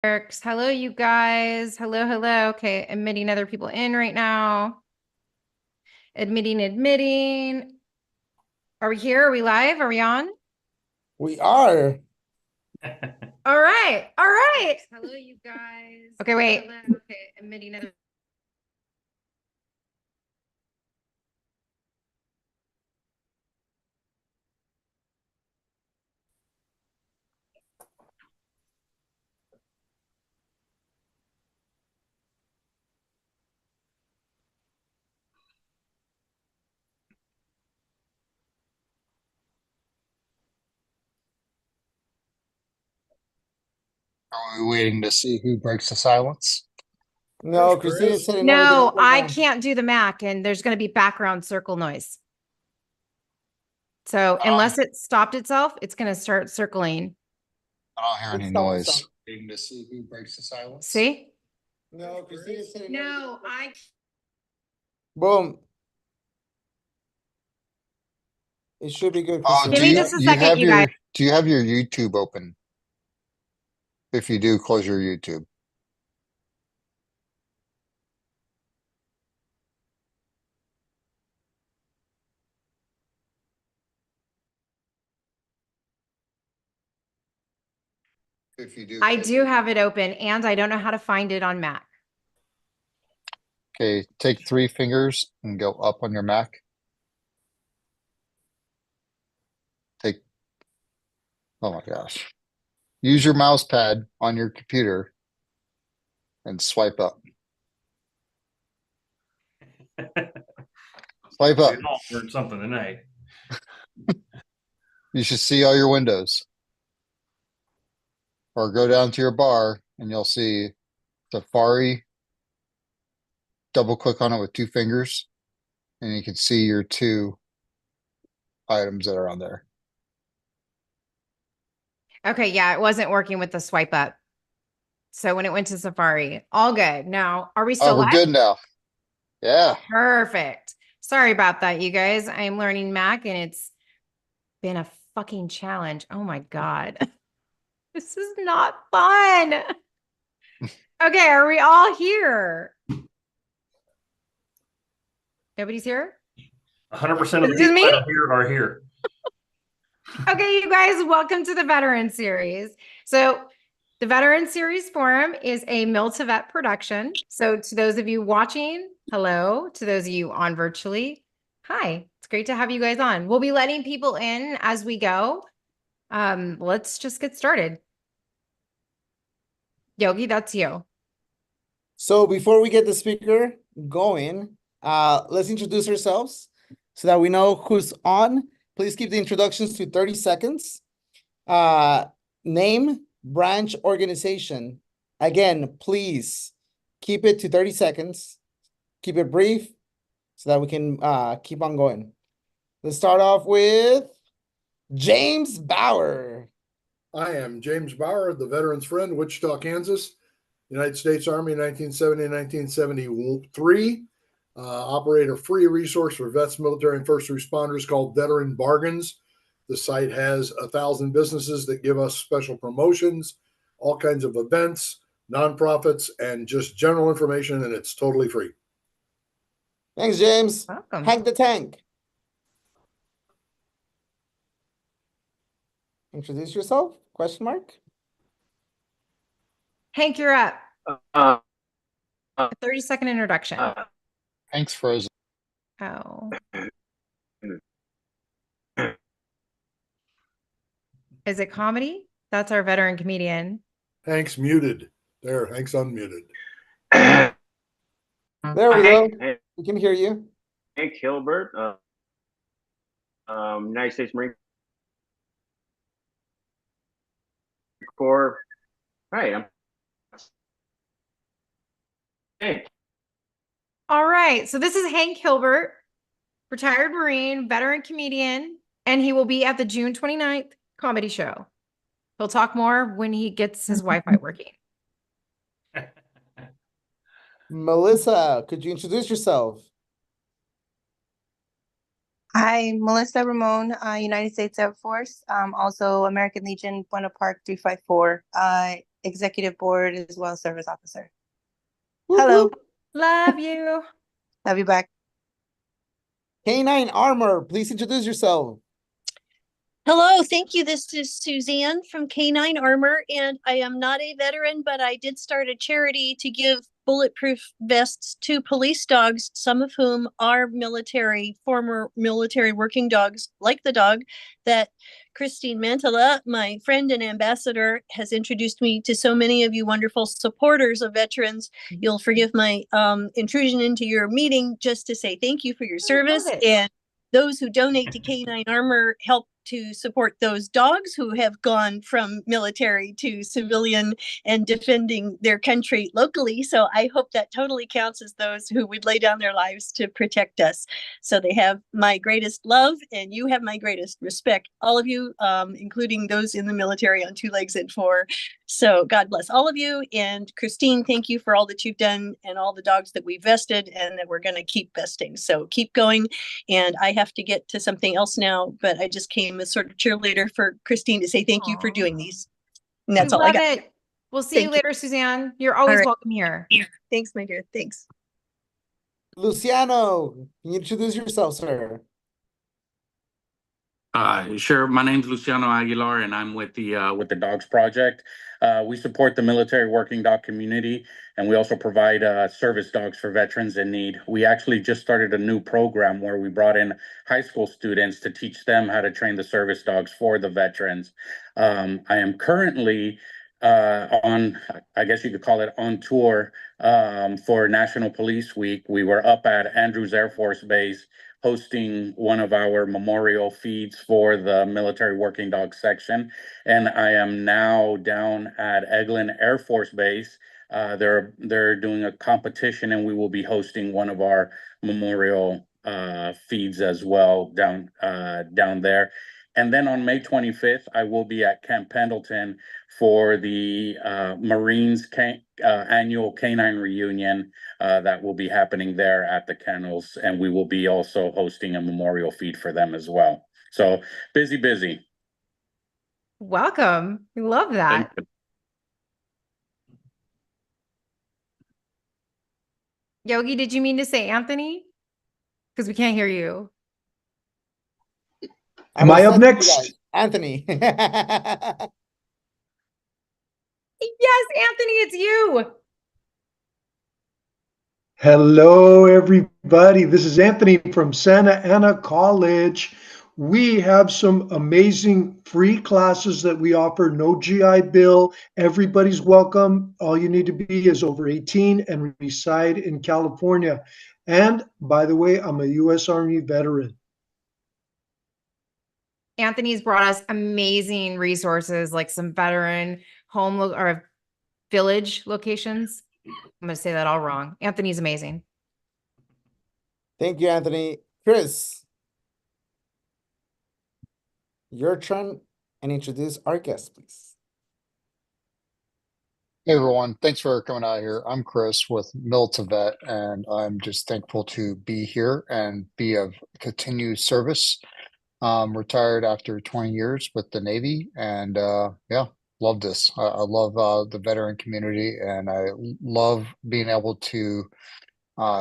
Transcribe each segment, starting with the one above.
Works. Hello, you guys. Hello, hello. Okay, admitting other people in right now. Admitting. Are we here? Are we live? Are we on? We are. All right. All right. Hello, you guys. Okay, wait. Okay, admitting other. Are we waiting to see who breaks the silence? No, There's Christina Chris. said everything No, was going I on. can't do the Mac, and there's going to be background circle noise. So unless it stopped itself, it's going to start circling. I don't hear any It's double noise. sound. Waiting to see who breaks the silence. See? No, Christina said everything No, was I. Boom. It should be good, Oh, Christina. Give me just a second, you guys. do you have your YouTube open? If you do, close your YouTube. If you do, I do have it open, and I don't know how to find it on Mac. okay, take 3 fingers and go up on your Mac. Take, oh my gosh. Use your mouse pad on your computer and swipe up. Swipe up. We all learned something tonight. You should see all your windows. Or go down to your bar and you'll see Safari. Double click on it with 2 fingers and you can see your 2 items that are on there. Okay, yeah, it wasn't working with the swipe up. So when it went to Safari, all good. Now, are we still Oh, we're live? good now. Yeah. Perfect. Sorry about that, you guys. I'm learning Mac and it's been a fucking challenge. Oh my God. This is not fun. Okay, are we all here? Nobody's here? 100% of the Is it people me? that are here are here. Okay, you guys, welcome to the Veteran Series. So the Veteran Series Forum is a Mill to Vet production. So to those of you watching, hello. To those of you on virtually, hi. It's great to have you guys on. We'll be letting people in as we go. Let's just get started. Yogi, that's you. So before we get the speaker going, let's introduce ourselves so that we know who's on. Please keep the introductions to 30 seconds. Name, branch, organization. Again, please keep it to 30 seconds. Keep it brief so that we can keep on going. Let's start off with James Bauer. I am James Bauer, the Veterans Friend, Wichita, Kansas, United States Army, 1970 and 1973. Operate a free resource for vets, military, and first responders called Veteran Bargains. The site has 1,000 businesses that give us special promotions, all kinds of events, nonprofits, and just general information, and it's totally free. Thanks, James. Welcome. Hank the Tank. Introduce yourself? Question mark. Hank, you're up. Uh, A 30-second introduction. Thanks, Frozen. Oh. Is it comedy? That's our veteran comedian. Hank's muted. There, Hank's unmuted. There we go. Hank, We can hear you. Hank Hilbert, United States Marine Corps. Hi, I'm Hank. All right. So this is Hank Hilbert, retired Marine, veteran comedian, and he will be at the June 29th comedy show. He'll talk more when he gets his Wi-Fi working. Melissa, could you introduce yourself? Hi, Melissa Ramon, United States Air Force, also American Legion, Buena Park 354. executive board as well as service officer. Whoop, Hello, whoop. Love you. love you back. K9 Armor, please introduce yourself. Hello, thank you. This is Suzanne from K9 Armor, and I am not a veteran, but I did start a charity to give bulletproof vests to police dogs, some of whom are military, former military working dogs, like the dog that Christine Mantala, my friend and ambassador, has introduced me to so many of you wonderful supporters of veterans. You'll forgive my intrusion into your meeting just to say thank you for your service. it. And those who donate to K9 Armor help to support those dogs who have gone from military to civilian and defending their country locally. So I hope that totally counts as those who would lay down their lives to protect us. So they have my greatest love, and you have my greatest respect, all of you, including those in the military on 2 legs and 4. So God bless all of you. And Christine, thank you for all that you've done and all the dogs that we vested and that we're going to keep vesting. So keep going. And I have to get to something else now, but I just came as sort of cheerleader for Christine to say thank you for doing these. And that's We all I love got. it. We'll see you Thank you. later, Suzanne. You're always right. welcome here. Thanks, my dear. Thanks. Luciano, can you introduce yourself, sir? Sure. My name's Luciano Aguilar, and I'm with the Dogs Project. We support the military working dog community, and we also provide service dogs for veterans in need. We actually just started a new program where we brought in high school students to teach them how to train the service dogs for the veterans. I am currently on, I guess you could call it on tour for National Police Week. We were up at Andrews Air Force Base hosting one of our memorial feeds for the military working dog section. And I am now down at Eglin Air Force Base. They're doing a competition, and we will be hosting one of our memorial feeds as well down there. And then on May 25th, I will be at Camp Pendleton for the Marines annual canine reunion that will be happening there at the kennels, and we will be also hosting a memorial feed for them as well. So busy. Welcome. We love that. Yogi, did you mean to say Anthony? Because we can't hear you. Am I up was next? guys. Anthony. Yes, Anthony, it's you. Hello, everybody. This is Anthony from Santa Ana College. We have some amazing free classes that we offer, no GI Bill. Everybody's welcome. All you need to be is over 18 and reside in California. And by the way, I'm a U.S. Army veteran. Anthony's brought us amazing resources like some veteran home or village locations. I'm going to say that all wrong. Anthony's amazing. Thank you, Anthony. Chris, your turn, and introduce our guest, please. Hey everyone, thanks for coming out here. I'm Chris with MilitaVet, and I'm just thankful to be here and be of continued service. Retired after 20 years with the Navy, and yeah, love this. I love the veteran community, and I love being able to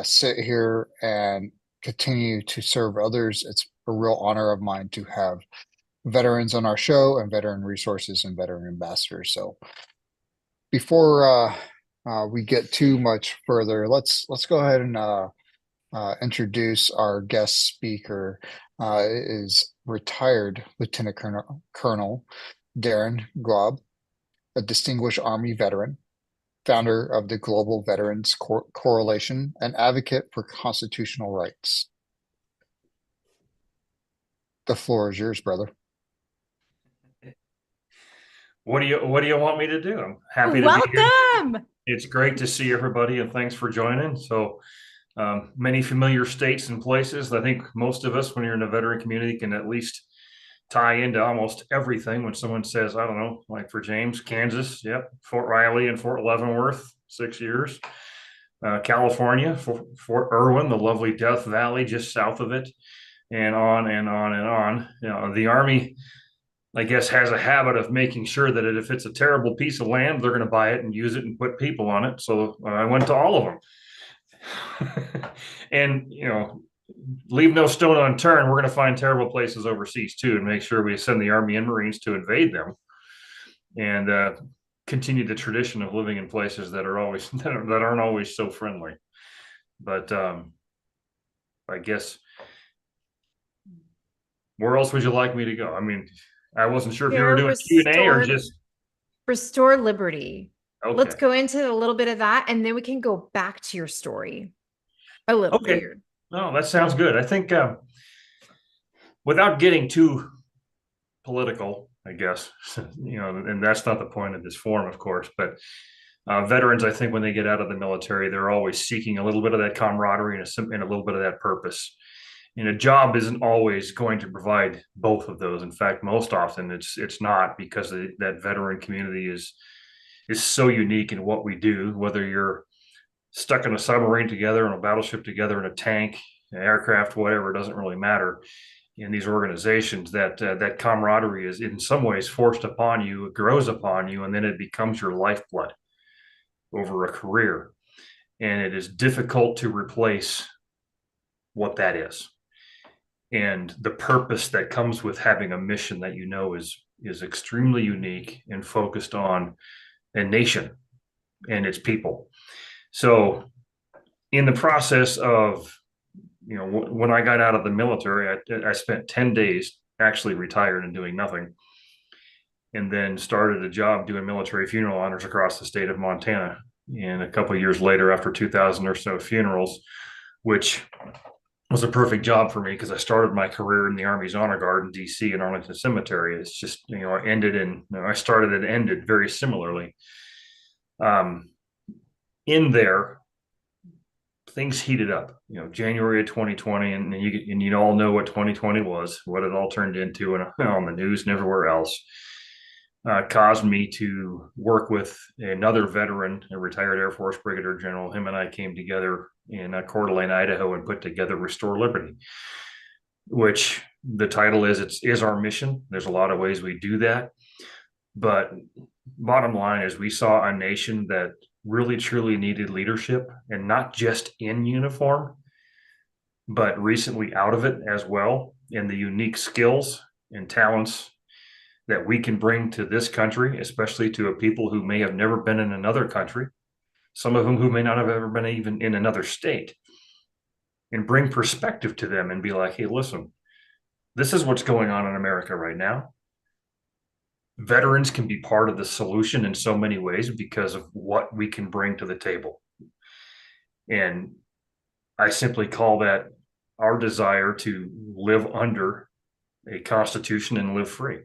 sit here and continue to serve others. It's a real honor of mine to have veterans on our show and veteran resources and veteran ambassadors. So before we get too much further, let's go ahead and introduce our guest speaker. Is retired Lieutenant Colonel Darren Glob, a distinguished Army veteran, founder of the Global Veterans Coalition, and advocate for constitutional rights. The floor is yours, brother. What do you want me to do? I'm happy to be here. Welcome. It's great to see everybody, and thanks for joining. So many familiar states and places. I think most of us, when you're in the veteran community, can at least tie into almost everything. When someone says, I don't know, like for James, Kansas, yep, Fort Riley and Fort Leavenworth, 6 years. California, Fort Irwin, the lovely Death Valley just south of it, and on and on and on. You know, the Army I guess, has a habit of making sure that if it's a terrible piece of land, they're going to buy it and use it and put people on it. So I went to all of them. And, leave no stone unturned. We're going to find terrible places overseas too, and make sure we send the Army and Marines to invade them, and continue the tradition of living in places that aren't always so friendly. But I guess, where else would you like me to go? I mean, I wasn't sure if you were doing Q&A or just restore liberty. Okay. Let's go into a little bit of that, and then we can go back to your story. A little weird. No, that sounds good. I think without getting too political, I guess, and that's not the point of this forum, of course, but veterans, I think when they get out of the military, they're always seeking a little bit of that camaraderie and a little bit of that purpose. A job isn't always going to provide both of those. In fact, most often it's not, because that veteran community is so unique in what we do, whether you're stuck in a submarine together, in a battleship together, in a tank, an aircraft, whatever, it doesn't really matter. In these organizations, that camaraderie is in some ways forced upon you, it grows upon you, and then it becomes your lifeblood over a career. And it is difficult to replace what that is. And the purpose that comes with having a mission that is extremely unique and focused on a nation and its people. So in the process of, when I got out of the military, I spent 10 days actually retired and doing nothing, and then started a job doing military funeral honors across the state of Montana. And a couple of years later, after 2,000 or so funerals, which was a perfect job for me because I started my career in the Army's Honor Guard in DC and Arlington Cemetery. It's just, I started and ended very similarly. In there, things heated up, January of 2020, and you all know what 2020 was, what it all turned into, and on the news and everywhere else, caused me to work with another veteran, a retired Air Force Brigadier General. Him and I came together in Coeur d'Alene, Idaho, and put together Restore Liberty, which the title is our mission. There's a lot of ways we do that, but bottom line is we saw a nation that really truly needed leadership, and not just in uniform, but recently out of it as well, and the unique skills and talents that we can bring to this country, especially to a people who may have never been in another country, some of them who may not have ever been even in another state, and bring perspective to them and be like, hey, listen, this is what's going on in America right now. Veterans can be part of the solution in so many ways because of what we can bring to the table. And I simply call that our desire to live under a constitution and live free.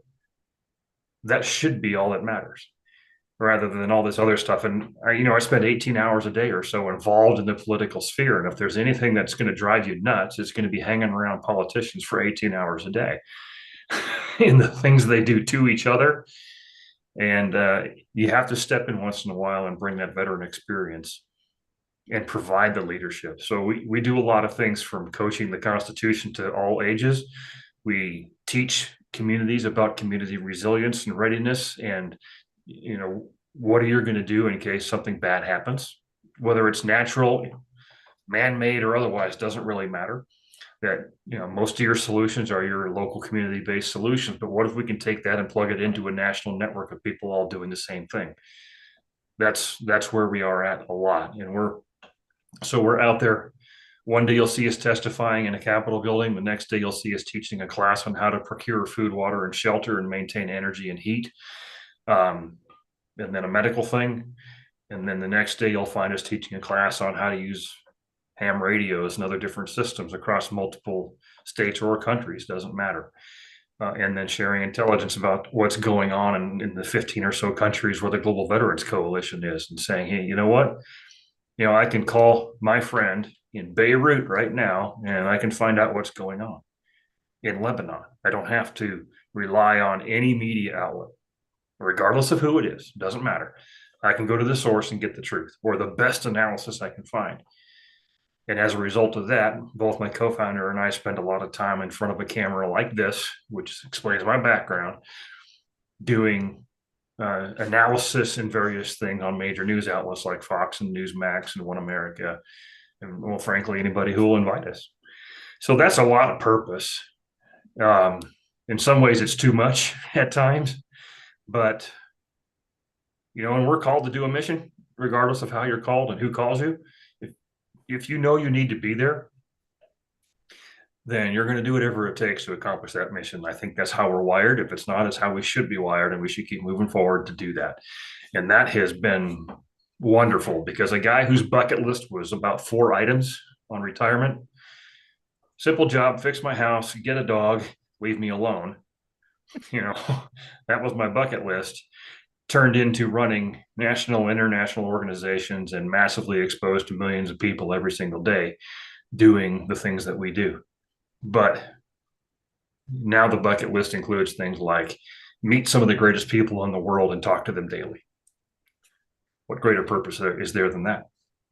That should be all that matters, rather than all this other stuff. And I spend 18 hours a day or so involved in the political sphere. And if there's anything that's going to drive you nuts, it's going to be hanging around politicians for 18 hours a day and the things they do to each other. And you have to step in once in a while and bring that veteran experience and provide the leadership. So we do a lot of things, from coaching the Constitution to all ages. We teach communities about community resilience and readiness, and what are you going to do in case something bad happens, whether it's natural, man-made, or otherwise, doesn't really matter. That most of your solutions are your local community-based solutions, but what if we can take that and plug it into a national network of people all doing the same thing? That's where we are at a lot. And we're out there. One day you'll see us testifying in a Capitol building. The next day you'll see us teaching a class on how to procure food, water, and shelter and maintain energy and heat. And then a medical thing. And then the next day you'll find us teaching a class on how to use ham radios and other different systems across multiple states or countries, doesn't matter. And then sharing intelligence about what's going on in the 15 or so countries where the Global Veterans Coalition is, and saying, hey, you know what? I can call my friend in Beirut right now, and I can find out what's going on in Lebanon. I don't have to rely on any media outlet, regardless of who it is. Doesn't matter. I can go to the source and get the truth, or the best analysis I can find. And as a result of that, both my co-founder and I spend a lot of time in front of a camera like this, which explains my background, doing analysis and various things on major news outlets like Fox and Newsmax and One America, and well, frankly, anybody who will invite us. So that's a lot of purpose. In some ways, it's too much at times, but and we're called to do a mission, regardless of how you're called and who calls you. If you know you need to be there, then you're going to do whatever it takes to accomplish that mission. I think that's how we're wired. If it's not, it's how we should be wired, and we should keep moving forward to do that. And that has been wonderful, because a guy whose bucket list was about 4 items on retirement, simple job, fix my house, get a dog, leave me alone. That was my bucket list, turned into running national, international organizations and massively exposed to millions of people every single day doing the things that we do. But now the bucket list includes things like meet some of the greatest people in the world and talk to them daily. What greater purpose is there than that?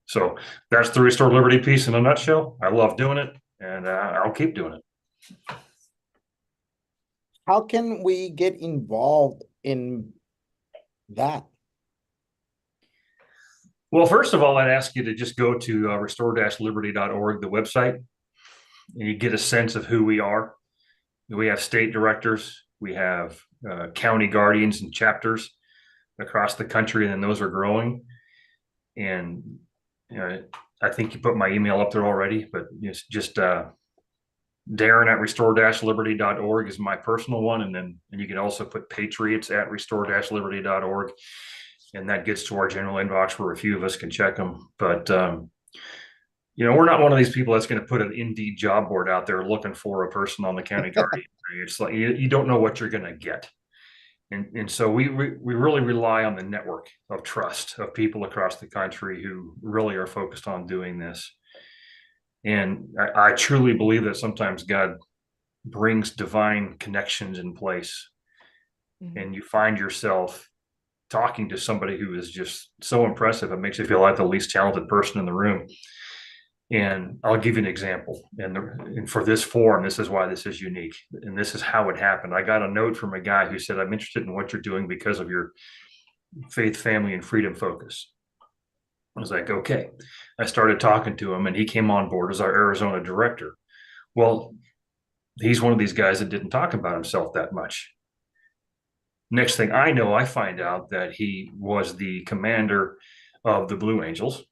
So that's the Restore Liberty piece in a nutshell. I love doing it, and I'll keep doing it. How can we get involved in that? Well, first of all, I'd ask you to just go to restore-liberty.org, the website, and you get a sense of who we are. We have state directors, we have county guardians and chapters across the country, and those are growing. And I think you put my email up there already, but it's just Darren at restore-liberty.org is my personal one. And you can also put patriots at restore-liberty.org. And that gets to our general inbox where a few of us can check them. But, we're not one of these people that's going to put an Indeed job board out there looking for a person on the county guardian. It's like, you don't know what you're going to get. And so we really rely on the network of trust of people across the country who really are focused on doing this. And I truly believe that sometimes God brings divine connections in place, and you find yourself talking to somebody who is just so impressive. It makes you feel like the least talented person in the room. And I'll give you an example. And for this forum, this is why this is unique. And this is how it happened. I got a note from a guy who said, I'm interested in what you're doing because of your faith, family, and freedom focus. I was like, okay. I started talking to him, and he came on board as our Arizona director. Well, he's one of these guys that didn't talk about himself that much. Next thing I know, I find out that he was the commander of the Blue Angels.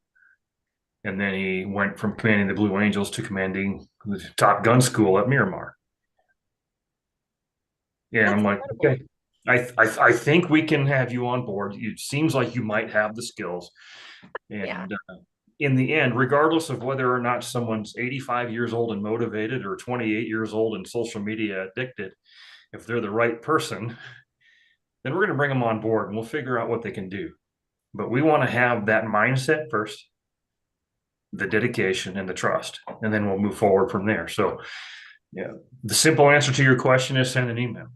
And then he went from commanding the Blue Angels to commanding the top gun school at Miramar. And I'm like, okay, I think we can have you on board. It seems like you might have the skills. And in the end, regardless of whether or not someone's 85 years old and motivated or 28 years old and social media addicted, if they're the right person, then we're going to bring them on board and we'll figure out what they can do. But we want to have that mindset first, the dedication and the trust, and then we'll move forward from there. So the simple answer to your question is send an email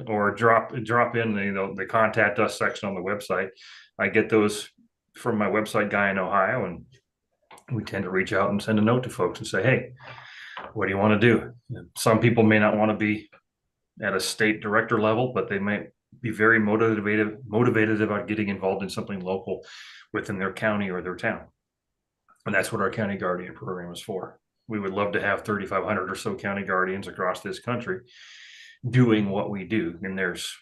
or drop in the contact us section on the website. I get those from my website guy in Ohio, and we tend to reach out and send a note to folks and say, hey, what do you want to do? Some people may not want to be at a state director level, but they might be very motivated about getting involved in something local within their county or their town. And that's what our county guardian program is for. We would love to have 3,500 or so county guardians across this country doing what we do. And there's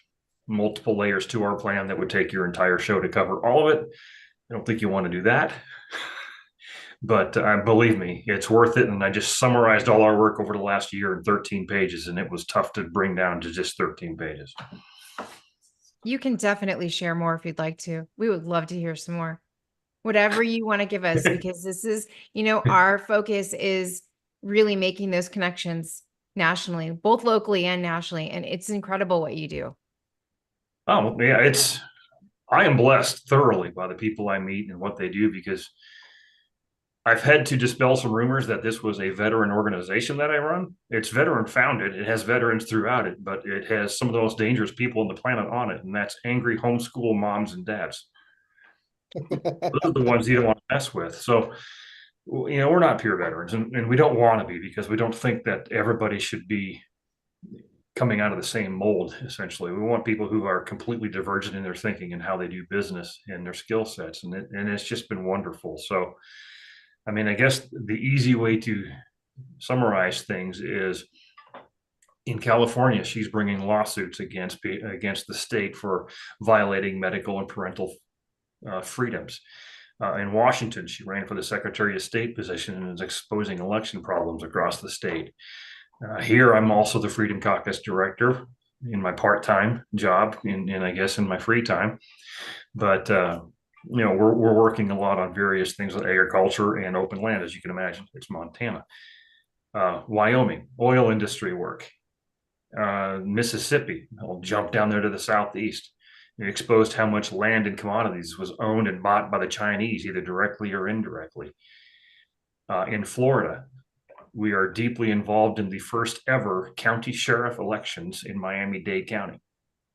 multiple layers to our plan that would take your entire show to cover all of it. I don't think you want to do that. But believe me, it's worth it. And I just summarized all our work over the last year in 13 pages, and it was tough to bring down to just 13 pages. You can definitely share more if you'd like to. We would love to hear some more. Whatever you want to give us, because this is, our focus is really making those connections nationally, both locally and nationally. And it's incredible what you do. Oh, yeah, I am blessed thoroughly by the people I meet and what they do, because I've had to dispel some rumors that this was a veteran organization that I run. It's veteran founded. It has veterans throughout it, but it has some of the most dangerous people on the planet on it. And that's angry homeschool moms and dads. Those are the ones you don't want to mess with. So, we're not pure veterans, and we don't want to be, because we don't think that everybody should be coming out of the same mold, essentially. We want people who are completely divergent in their thinking and how they do business and their skill sets. And it's just been wonderful. So, I mean, I guess the easy way to summarize things is in California, she's bringing lawsuits against the state for violating medical and parental freedoms. In Washington, she ran for the Secretary of State position and is exposing election problems across the state. Here, I'm also the Freedom Caucus director in my part-time job, and I guess in my free time. But we're working a lot on various things with agriculture and open land, as you can imagine. It's Montana, Wyoming, oil industry work, Mississippi. I'll jump down there to the southeast. It exposed how much land and commodities was owned and bought by the Chinese, either directly or indirectly. In Florida, we are deeply involved in the first ever county sheriff elections in Miami-Dade County.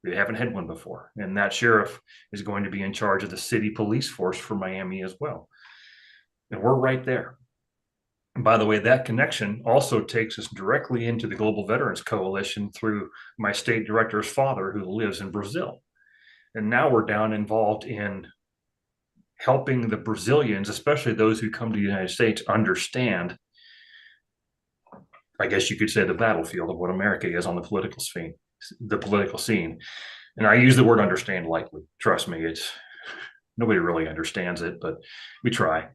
We haven't had one before. And that sheriff is going to be in charge of the city police force for Miami as well. And we're right there. And by the way, that connection also takes us directly into the Global Veterans Coalition through my state director's father, who lives in Brazil. And now we're down involved in helping the Brazilians, especially those who come to the United States, understand, I guess you could say, the battlefield of what America is on the political scene. And I use the word understand lightly. Trust me, nobody really understands it, but we try.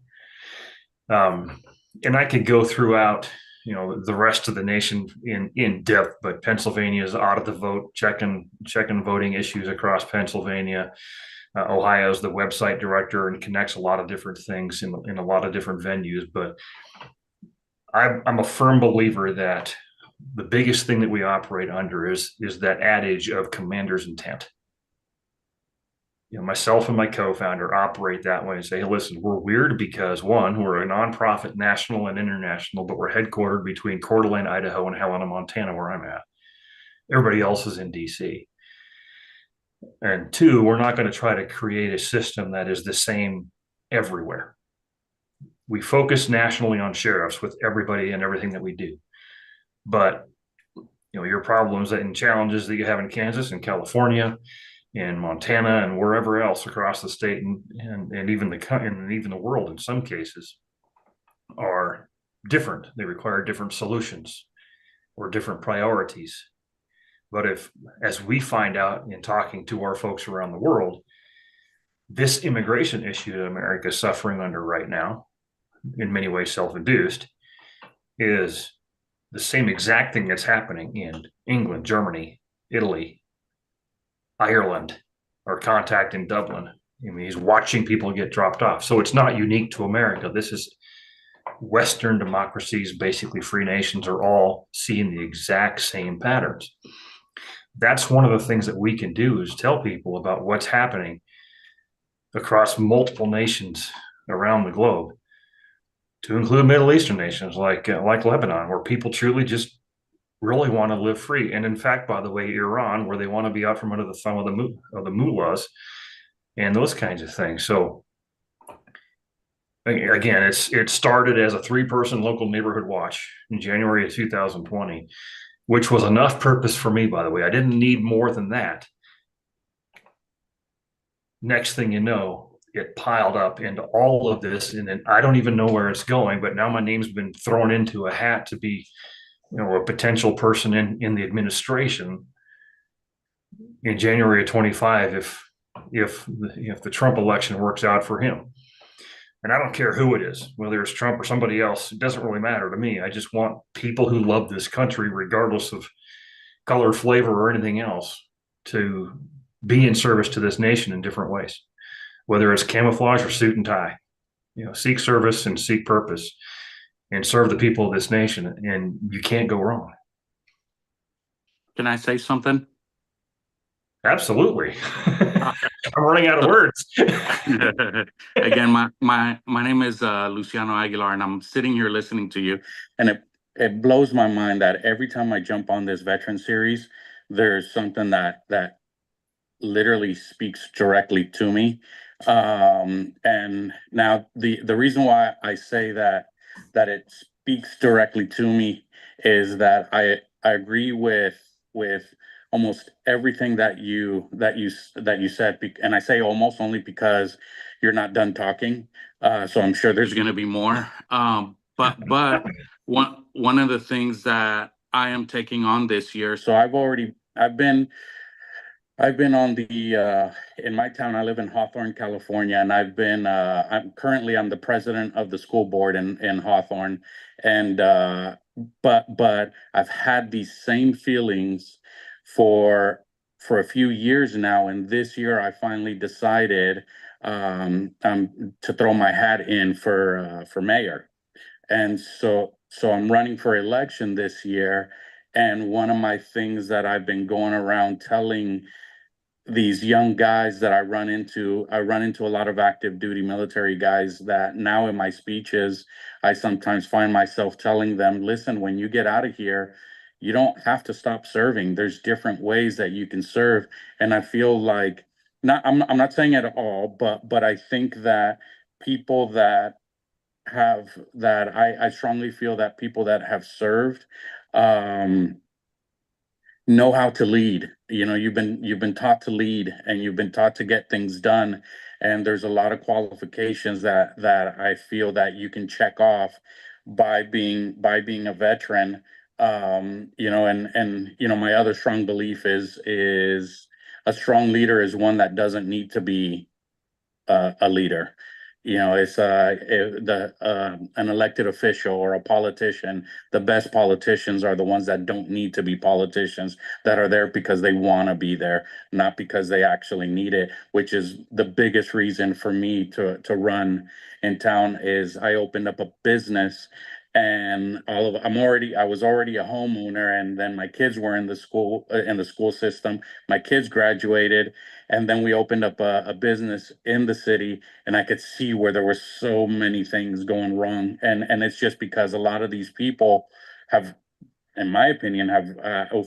And I could go throughout, the rest of the nation in depth, but Pennsylvania is out of the vote, checking voting issues across Pennsylvania. Ohio's the website director and connects a lot of different things in a lot of different venues. But I'm a firm believer that the biggest thing that we operate under is that adage of commander's intent. Myself and my co-founder operate that way and say, hey, listen, we're weird because, one, we're a nonprofit, national and international, but we're headquartered between Coeur d'Alene, Idaho, and Helena, Montana, where I'm at. Everybody else is in DC. And two, we're not going to try to create a system that is the same everywhere. We focus nationally on sheriffs with everybody and everything that we do. But your problems and challenges that you have in Kansas and California, in Montana, and wherever else across the state and even the world in some cases are different. They require different solutions or different priorities. But as we find out in talking to our folks around the world, this immigration issue that America is suffering under right now, in many ways self-induced, is the same exact thing that's happening in England, Germany, Italy, Ireland, our contact in Dublin. I mean, he's watching people get dropped off. So it's not unique to America. This is Western democracies, basically free nations, are all seeing the exact same patterns. That's one of the things that we can do, is tell people about what's happening across multiple nations around the globe, to include Middle Eastern nations like Lebanon, where people truly just really want to live free. And in fact, by the way, Iran, where they want to be out from under the thumb of the mullahs and those kinds of things. So again, it started as a 3-person local neighborhood watch in January of 2020, which was enough purpose for me, by the way. I didn't need more than that. Next thing you know, it piled up into all of this, and then I don't even know where it's going, but now my name's been thrown into a hat to be a potential person in the administration in January of 25 if the Trump election works out for him. And I don't care who it is, whether it's Trump or somebody else, it doesn't really matter to me. I just want people who love this country, regardless of color, flavor, or anything else, to be in service to this nation in different ways, whether it's camouflage or suit and tie. Seek service and seek purpose and serve the people of this nation, and you can't go wrong. Can I say something? Absolutely. I'm running out of words. Again, my name is Luciano Aguilar, and I'm sitting here listening to you, and it blows my mind that every time I jump on this veteran series, there's something that literally speaks directly to me. And now the reason why I say that it speaks directly to me is that I agree with with almost everything that you said, and I say almost only because you're not done talking. So I'm sure there's going to be more. But one of the things that I am taking on this year, so I've been on the in my town. I live in Hawthorne, California, and I'm the president of the school board in Hawthorne, and but I've had these same feelings for a few years now, and this year I finally decided to throw my hat in for mayor. And so I'm running for election this year, and one of my things that I've been going around telling these young guys that I run into a lot of active duty military guys that now in my speeches, I sometimes find myself telling them, listen, when you get out of here, you don't have to stop serving. There's different ways that you can serve. And I feel like I'm not saying it at all, but I think that people that I strongly feel that people that have served, know how to lead. You know, you've been taught to lead, and you've been taught to get things done. And there's a lot of qualifications that I feel that you can check off by being a veteran. You know, and you know, my other strong belief is a strong leader is one that doesn't need to be a leader. You know, it's an elected official or a politician. The best politicians are the ones that don't need to be politicians, that are there because they want to be there, not because they actually need it, which is the biggest reason for me to run in town. Is I opened up a business, and I was already a homeowner, and then my kids were in the school system. My kids graduated, and then we opened up a business in the city, and I could see where there were so many things going wrong. And it's just because a lot of these people have, in my opinion,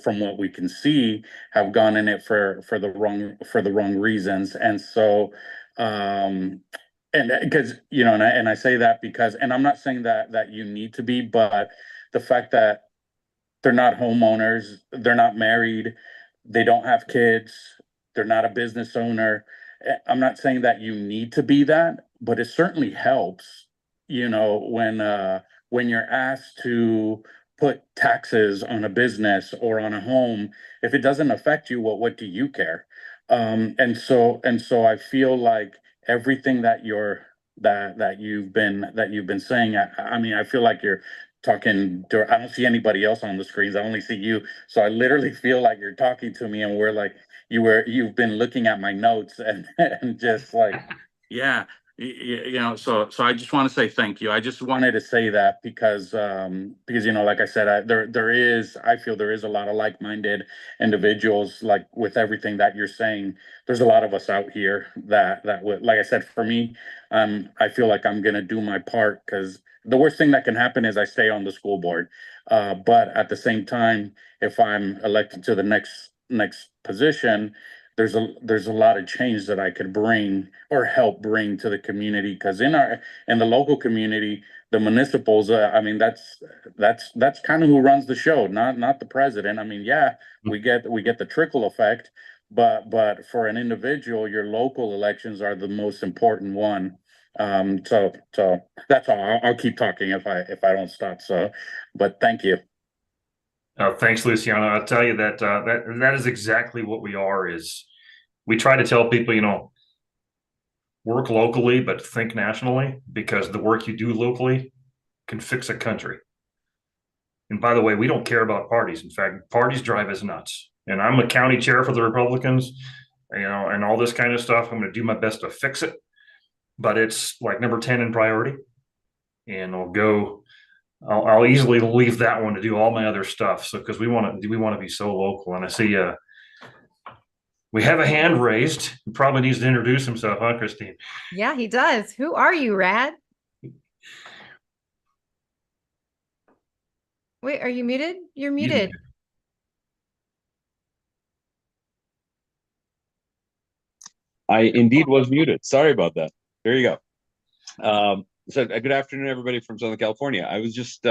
from what we can see, have gone in it for the wrong reasons. And so, and because, you know, and I say that because, and I'm not saying that you need to be, but the fact that they're not homeowners, they're not married, they don't have kids, they're not a business owner. I'm not saying that you need to be that, but it certainly helps, you know, when you're asked to put taxes on a business or on a home. If it doesn't affect you, well, what do you care? And so I feel like everything that you've been saying, I mean, I feel like you're talking to, I don't see anybody else on the screens. I only see you. So I literally feel like you're talking to me, and we're like, you've been looking at my notes and just like, yeah, you know, so I just want to say thank you. I just wanted to say that because, you know, like I said, I feel there is a lot of like-minded individuals, like with everything that you're saying. There's a lot of us out here that would, like I said, for me, I feel like I'm gonna do my part, because the worst thing that can happen is I stay on the school board. But at the same time, if I'm elected to the next position, there's a lot of change that I could bring or help bring to the community. Because in the local community, the municipals, I mean, that's kind of who runs the show, not the president. I mean, yeah, we get the trickle effect, but for an individual, your local elections are the most important one. So that's all. I'll keep talking if I don't stop. So, but thank you. Thanks, Luciano. I'll tell you that is exactly what we are. Is we try to tell people, you know, work locally, but think nationally, because the work you do locally can fix a country. And by the way, we don't care about parties. In fact, parties drive us nuts. And I'm a county chair for the Republicans, you know, and all this kind of stuff. I'm going to do my best to fix it, but it's like number 10 in priority. And I'll easily leave that one to do all my other stuff. So, because we want to be so local. And I see, we have a hand raised. He probably needs to introduce himself, huh, Christine? Yeah, he does. Who are you, Rad? Wait, are you muted? You're muted. I indeed was muted. Sorry about that. There you go. So good afternoon, everybody from Southern California. I was just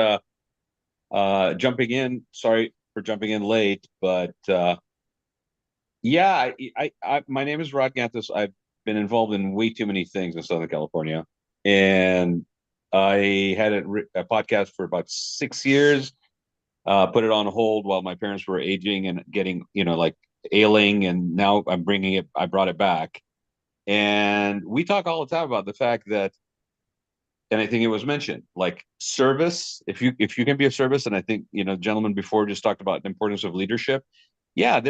jumping in. Sorry, for jumping in late, but yeah, my name is Rod Ganthus. I've been involved in way too many things in Southern California, and I had a podcast for about 6 years. Put it on hold while my parents were aging and getting, like ailing, and now I brought it back. And we talk all the time about the fact that, and I think it was mentioned, like service, if you can be of service, and I think, gentlemen before just talked about the importance of leadership. Yeah,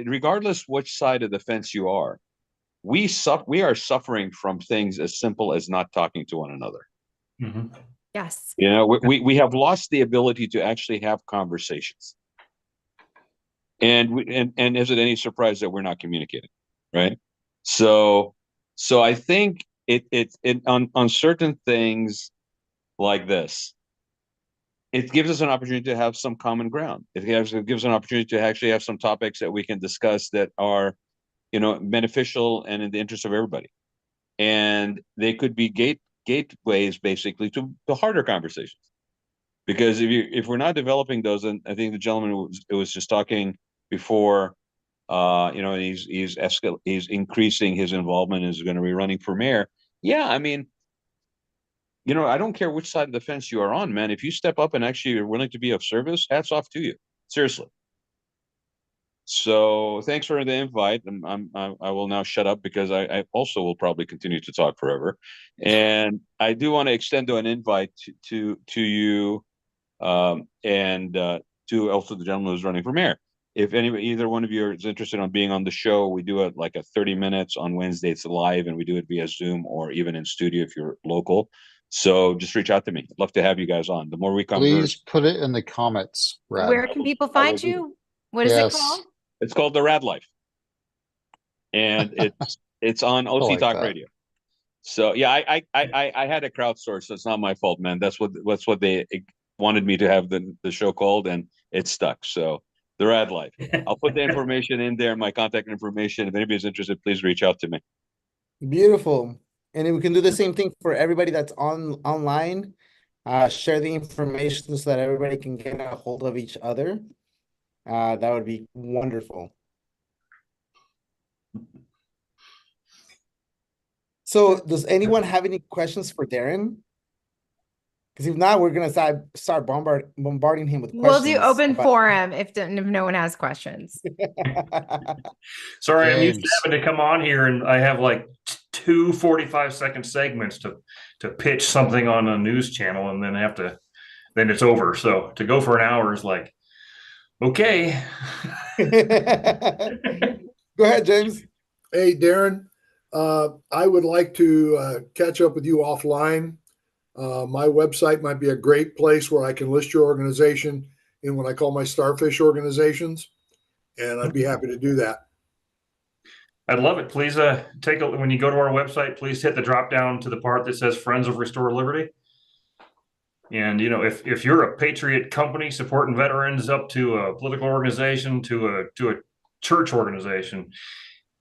regardless which side of the fence you are, we are suffering from things as simple as not talking to one another. Mhm. Yes. We have lost the ability to actually have conversations. And is it any surprise that we're not communicating, right? So I think on certain things like this, it gives us an opportunity to have some common ground. It gives an opportunity to actually have some topics that we can discuss that are, beneficial and in the interest of everybody. And they could be gateways basically to harder conversations. Because if we're not developing those, and I think the gentleman was just talking before, he's increasing his involvement, is going to be running for mayor. Yeah, I mean, I don't care which side of the fence you are on, man. If you step up and actually are willing to be of service, hats off to you. Seriously. So thanks for the invite. I will now shut up because I also will probably continue to talk forever. And I do want to extend an invite to you, and to also the gentleman who's running for mayor. If either one of you is interested on being on the show, we do it like a 30 minutes on Wednesday. It's live, and we do it via Zoom or even in studio if you're local. So just reach out to me. I'd love to have you guys on. The more we converse. Please put it in the comments, Rad. Where can people find you? What is it called? It's called The Rad Life. And it's on OC like Talk that. Radio. So yeah, I had a crowdsource, so it's not my fault, man. That's what they wanted me to have the show called, and it stuck. So The Rad Life. I'll put the information in there, my contact information. If anybody's interested, please reach out to me. Beautiful. And we can do the same thing for everybody that's online. Share the information so that everybody can get a hold of each other. That would be wonderful. So does anyone have any questions for Darren? Because if not, we're gonna start bombarding him with questions. We'll do open forum if no one has questions. Sorry, I'm used to James. having to come on here, and I have like two 45-second segments to pitch something on a news channel, and then it's over. So to go for an hour is like, okay. Go ahead, James. Hey, Darren, I would like to catch up with you offline. My website might be a great place where I can list your organization in what I call my starfish organizations, and I'd be happy to do that. I'd love it. Please when you go to our website, please hit the drop down to the part that says Friends of Restore Liberty. And if you're a patriot company supporting veterans, up to a political organization, to a church organization,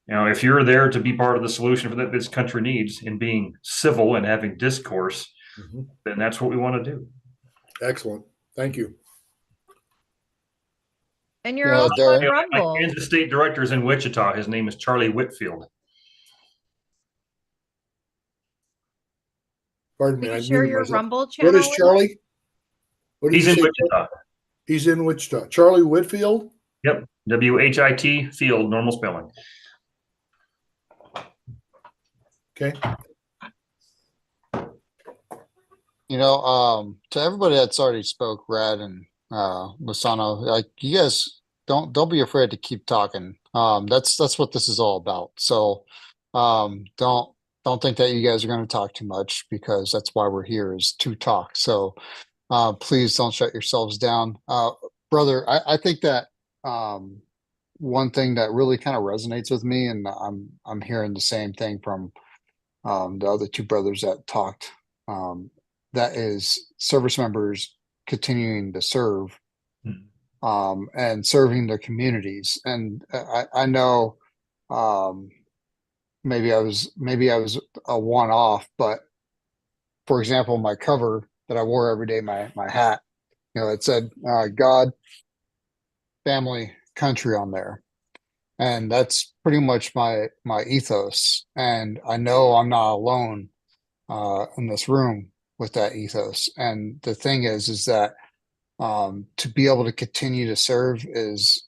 if you're there to be part of the solution for that this country needs in being civil and having discourse, then that's what we want to do. Excellent. Thank you. And you're also on Rumble. My Kansas State director is in Wichita. His name is Charlie Whitfield. Pardon me. Can you share your Rumble channel? What is Charlie? He's in Wichita. He's in Wichita. Charlie Whitfield? Yep. WHIT Field, normal spelling. Okay. To everybody that's already spoke, Rad and Lozano, like, you guys don't be afraid to keep talking. That's what this is all about. So don't think that you guys are going to talk too much, because that's why we're here, is to talk. So please don't shut yourselves down. Brother, I think that one thing that really kind of resonates with me, and I'm hearing the same thing from the other two brothers that talked, that is service members continuing to serve, and serving their communities. And I know maybe I was a one-off, but for example, my cover that I wore every day, my hat, it said, God, family, country on there. And that's pretty much my ethos. And I know I'm not alone in this room with that ethos. And the thing is that to be able to continue to serve is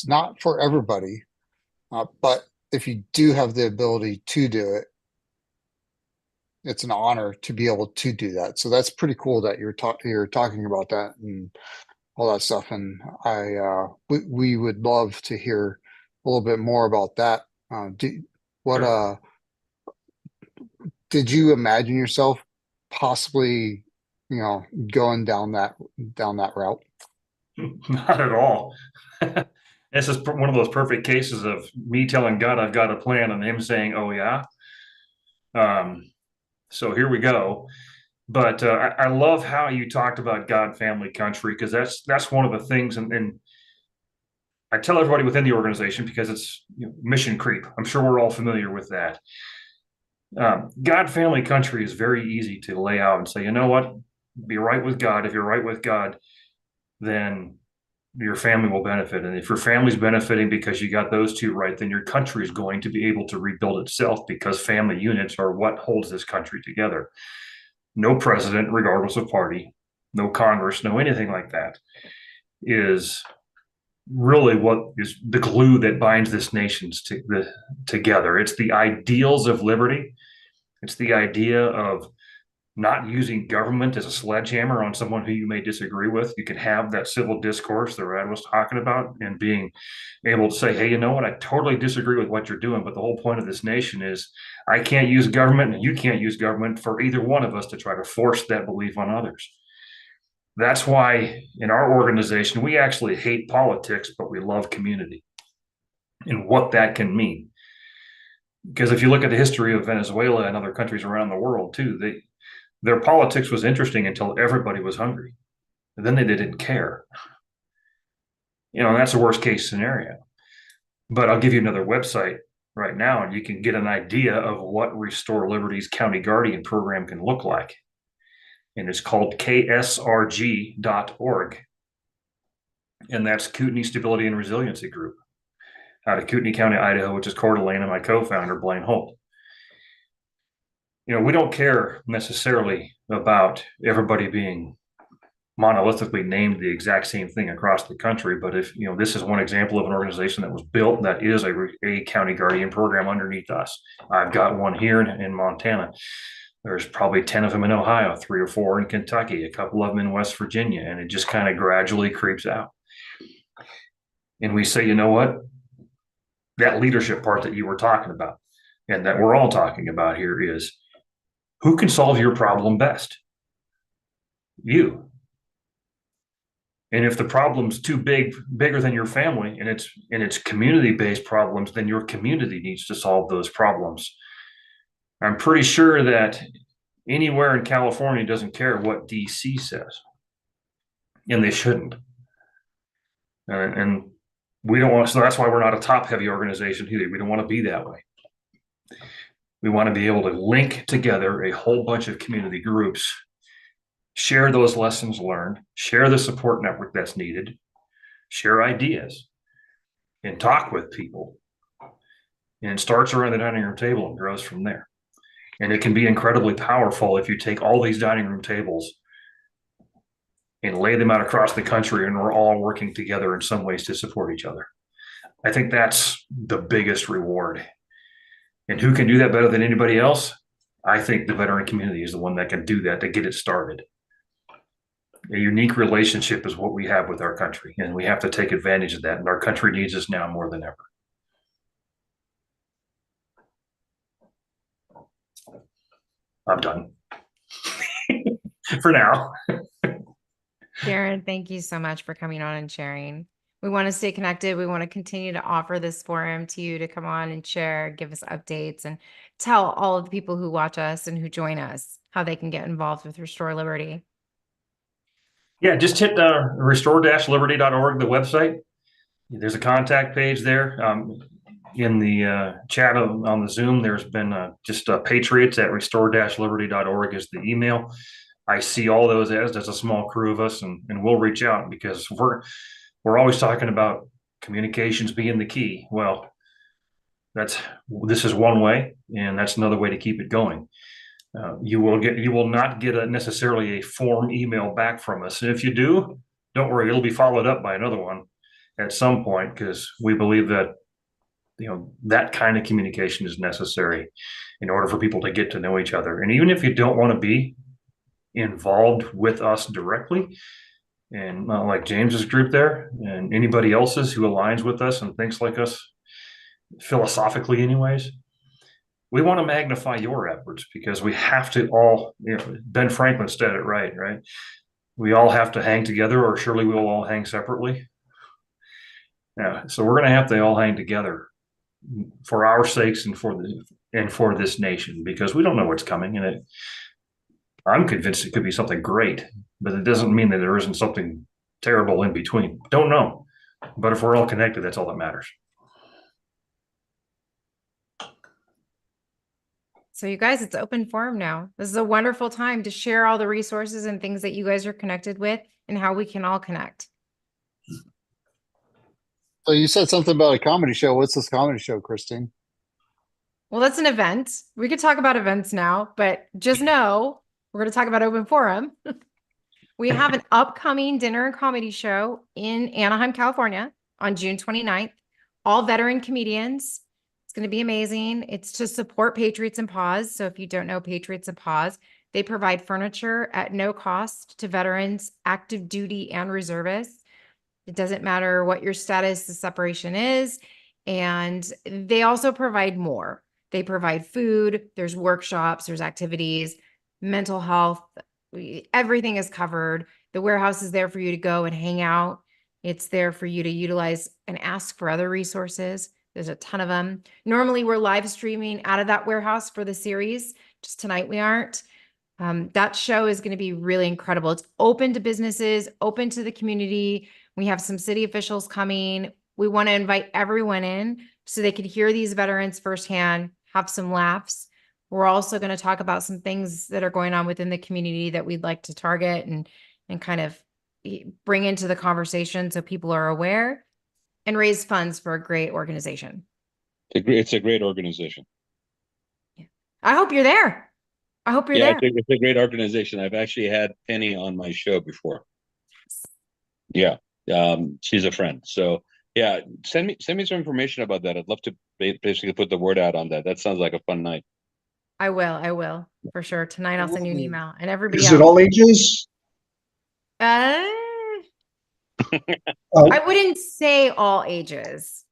not for everybody, but if you do have the ability to do it, it's an honor to be able to do that. So that's pretty cool that you're talking about that and all that stuff. And we would love to hear a little bit more about that. Did you imagine yourself possibly, going down that route? Not at all. This is one of those perfect cases of me telling God I've got a plan and him saying, "Oh yeah." So here we go. But I love how you talked about God, family, country, because that's one of the things, and I tell everybody within the organization because it's mission creep. I'm sure we're all familiar with that. God, family, country is very easy to lay out and say, you know what, be right with God. If you're right with God, then your family will benefit. And if your family's benefiting because you got those two right, then your country is going to be able to rebuild itself, because family units are what holds this country together. No president, regardless of party, no Congress, no anything like that, is really what is the glue that binds this nation together. It's the ideals of liberty. It's the idea of not using government as a sledgehammer on someone who you may disagree with. You can have that civil discourse that Rad was talking about, and being able to say, hey, you know what, I totally disagree with what you're doing, but the whole point of this nation is I can't use government and you can't use government for either one of us to try to force that belief on others. That's why in our organization, we actually hate politics, but we love community and what that can mean. Because if you look at the history of Venezuela and other countries around the world too, their politics was interesting until everybody was hungry. And then they didn't care. That's a worst case scenario. But I'll give you another website right now, and you can get an idea of what Restore Liberty's County Guardian program can look like. And it's called ksrg.org. And that's Kootenai Stability and Resiliency Group out of Kootenai County, Idaho, which is Coeur d'Alene, and my co-founder, Blaine Holt. We don't care necessarily about everybody being monolithically named the exact same thing across the country. But if, this is one example of an organization that was built that is a county guardian program underneath us. I've got one here in Montana. There's probably 10 of them in Ohio, 3 or 4 in Kentucky, a couple of them in West Virginia, and it just kind of gradually creeps out. And we say, you know what? That leadership part that you were talking about and that we're all talking about here is, who can solve your problem best? You. And if the problem's too bigger than your family, and it's community-based problems, then your community needs to solve those problems. I'm pretty sure that anywhere in California doesn't care what DC says, and they shouldn't. And we don't want, so that's why we're not a top-heavy organization either. We don't want to be that way. We want to be able to link together a whole bunch of community groups, share those lessons learned, share the support network that's needed, share ideas, and talk with people. And it starts around the dining room table and grows from there. And it can be incredibly powerful if you take all these dining room tables and lay them out across the country, and we're all working together in some ways to support each other. I think that's the biggest reward. And who can do that better than anybody else? I think the veteran community is the one that can do that, to get it started. A unique relationship is what we have with our country, and we have to take advantage of that. And our country needs us now more than ever. I'm done for now. Darren, thank you so much for coming on and sharing. We want to stay connected. We want to continue to offer this forum to you to come on and share, give us updates, and tell all of the people who watch us and who join us how they can get involved with Restore Liberty. Yeah, just hit restore-liberty.org, the website. There's a contact page there. In the chat on the Zoom, there's been just patriots at restore-liberty.org is the email. I see all those as there's a small crew of us, and we'll reach out, because we're we're always talking about communications being the key. Well, this is one way, and that's another way to keep it going. You will not get necessarily a form email back from us. And if you do, don't worry, it'll be followed up by another one at some point, because we believe that that kind of communication is necessary in order for people to get to know each other. And even if you don't want to be involved with us directly, and like James's group there, and anybody else's who aligns with us and thinks like us philosophically anyways, we want to magnify your efforts, because we have to all, Ben Franklin said it right? We all have to hang together, or surely we will all hang separately. Yeah, so we're going to have to all hang together for our sakes and for this nation, because we don't know what's coming, and I'm convinced it could be something great, but it doesn't mean that there isn't something terrible in between. Don't know, but if we're all connected, that's all that matters. So you guys, it's open forum now. This is a wonderful time to share all the resources and things that you guys are connected with and how we can all connect. So you said something about a comedy show. What's this comedy show, Christine? Well, that's an event. We could talk about events now, but just know we're going to talk about open forum. We have an upcoming dinner and comedy show in Anaheim, California on June 29th. All veteran comedians. It's going to be amazing. It's to support Patriots in Pause. So if you don't know Patriots in Pause, they provide furniture at no cost to veterans, active duty and reservists. It doesn't matter what your status of separation is. And they also provide more. They provide food, there's workshops, there's activities, mental health, everything is covered. The warehouse is there for you to go and hang out. It's there for you to utilize and ask for other resources. There's a ton of them. Normally we're live streaming out of that warehouse for the series. Just tonight we aren't. That show is going to be really incredible. It's open to businesses, open to the community. We have some city officials coming. We want to invite everyone in so they could hear these veterans firsthand, have some laughs. We're also going to talk about some things that are going on within the community that we'd like to target and kind of bring into the conversation so people are aware, and raise funds for a great organization. It's a great organization. Yeah. I hope you're there. I hope you're there. It's a great organization. I've actually had Penny on my show before. Yeah. She's a friend. So yeah, send me some information about that. I'd love to basically put the word out on that. That sounds like a fun night. I will for sure. Tonight I'll send you an email, and everybody Is else. it all ages? I wouldn't say all ages.